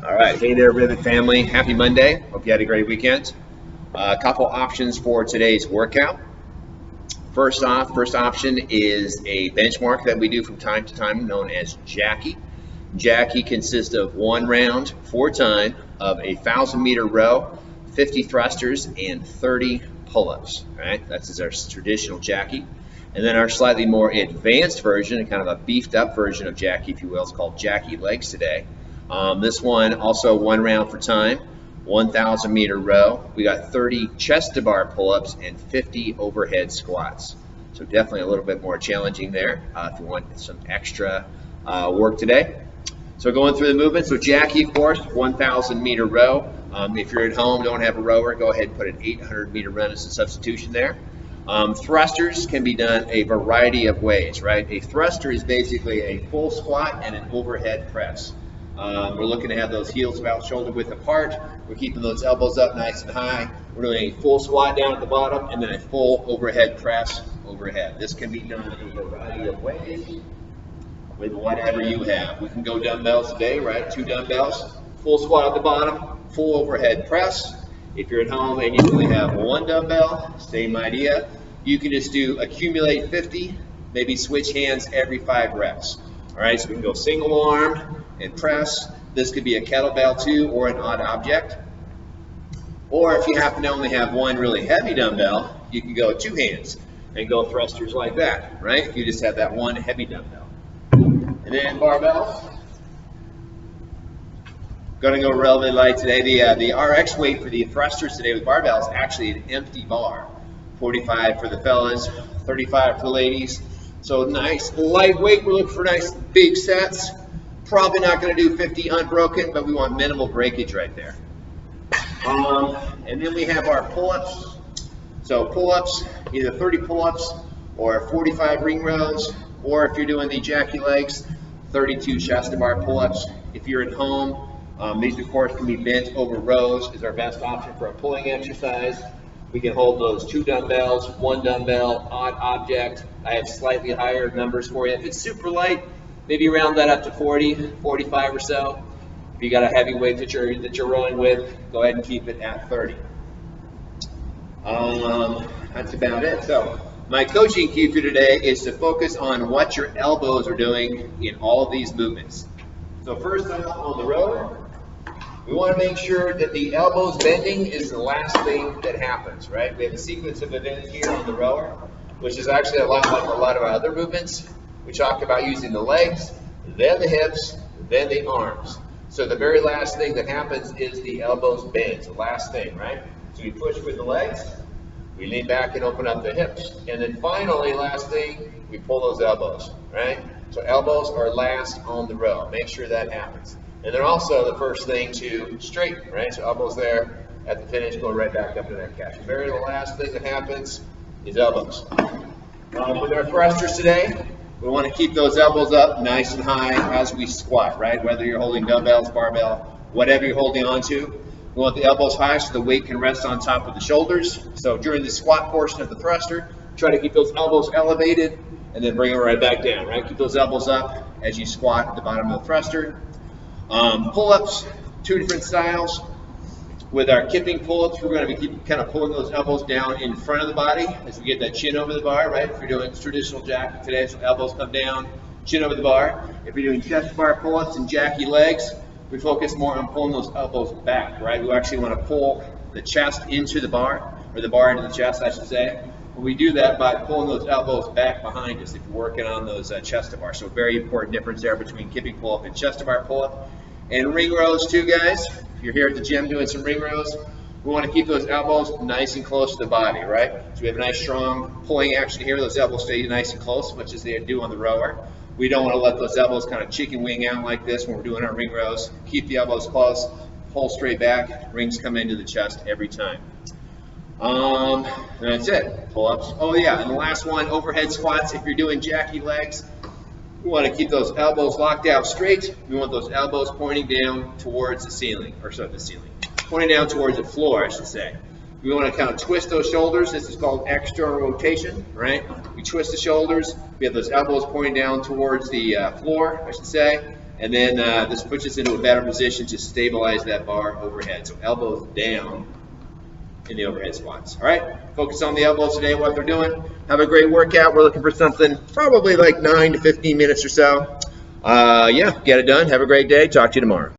All right, hey there, Rivet family. Happy Monday. Hope you had a great weekend. A couple options for today's workout. First option is a benchmark that we do from time to time known as Jackie. Jackie consists of 1 round, 4 time of a 1,000-meter row, 50 thrusters, and 30 pull-ups. All right, that's our traditional Jackie. And then our slightly more advanced version, kind of a beefed up version of Jackie, if you will, is called Jackie Legs today. This one also 1 round for time, 1,000-meter row. We got 30 chest to bar pull-ups and 50 overhead squats. So definitely a little bit more challenging there if you want some extra work today. So going through the movement, so Jackie, of course, 1,000-meter row. If you're at home, don't have a rower, go ahead and put an 800-meter run as a substitution there. Thrusters can be done a variety of ways, right? A thruster is basically a full squat and an overhead press. We're looking to have those heels about shoulder width apart. We're keeping those elbows up nice and high. We're doing a full squat down at the bottom and then a full overhead press overhead. This can be done in a variety of ways with whatever you have. We can go dumbbells today, right? 2 dumbbells, full squat at the bottom, full overhead press. If you're at home and you only have 1 dumbbell, same idea. You can just do accumulate 50, maybe switch hands every 5 reps. All right, so we can go single arm and press. This could be a kettlebell too, or an odd object. Or if you happen to only have 1 really heavy dumbbell, you can go 2 hands and go thrusters like that, right? You just have that 1 heavy dumbbell. And then barbells. Going to go relatively light today. The RX weight for the thrusters today with barbells is actually an empty bar. 45 for the fellas, 35 for the ladies. So nice lightweight. We're looking for nice big sets. Probably not going to do 50 unbroken, but we want minimal breakage right there. And then we have our pull-ups. So pull-ups, either 30 pull-ups or 45 ring rows, or if you're doing the Jackie legs, 32 chest to bar pull-ups. If you're at home, these of course can be bent over rows is our best option for a pulling exercise. We can hold those 2 dumbbells, 1 dumbbell, odd object. I have slightly higher numbers for you. If it's super light, maybe round that up to 40, 45 or so. If you got a heavy weight that you're rolling with, go ahead and keep it at 30. That's about it. So my coaching key for today is to focus on what your elbows are doing in all of these movements. So first off, on the row, we want to make sure that the elbows bending is the last thing that happens, right? We have a sequence of events here on the rower, which is actually a lot like a lot of our other movements. We talked about using the legs, then the hips, then the arms. So the very last thing that happens is the elbows bend, the last thing, right? So we push with the legs, we lean back and open up the hips, and then finally, last thing, we pull those elbows, right? So elbows are last on the row. Make sure that happens. And they're also the first thing to straighten, right? So elbows there at the finish, go right back up to that catch. The very last thing that happens is elbows. With our thrusters today, we want to keep those elbows up nice and high as we squat, right? Whether you're holding dumbbells, barbell, whatever you're holding on to. We want the elbows high so the weight can rest on top of the shoulders. So during the squat portion of the thruster, try to keep those elbows elevated and then bring them right back down, right? Keep those elbows up as you squat at the bottom of the thruster. Pull-ups, 2 different styles. With our kipping pull-ups, we're going to be kind of pulling those elbows down in front of the body as we get that chin over the bar, right? If you're doing traditional Jackie today, so elbows come down, chin over the bar. If you're doing chest bar pull-ups and Jackie legs, we focus more on pulling those elbows back, right? We actually want to pull the chest into the bar, or the bar into the chest, I should say. We do that by pulling those elbows back behind us if you're working on those chest to bar. So very important difference there between kipping pull-up and chest to bar pull-up. And ring rows too, guys. If you're here at the gym doing some ring rows, we want to keep those elbows nice and close to the body, right? So we have a nice strong pulling action here. Those elbows stay nice and close, much as they do on the rower. We don't want to let those elbows kind of chicken wing out like this when we're doing our ring rows. Keep the elbows close, pull straight back, rings come into the chest every time. And that's it, pull-ups. Oh yeah, and the last one, overhead squats. If you're doing Jackie legs, we want to keep those elbows locked out straight. We want those elbows pointing down towards the ceiling, pointing down towards the floor, I should say. We want to kind of twist those shoulders. This is called external rotation, right? We twist the shoulders. We have those elbows pointing down towards the floor, I should say. And then this puts us into a better position to stabilize that bar overhead. So elbows down in the overhead squats. All right, focus on the elbows today, what they're doing. Have a great workout. We're looking for something probably like 9 to 15 minutes or so. Yeah, get it done. Have a great day. Talk to you tomorrow.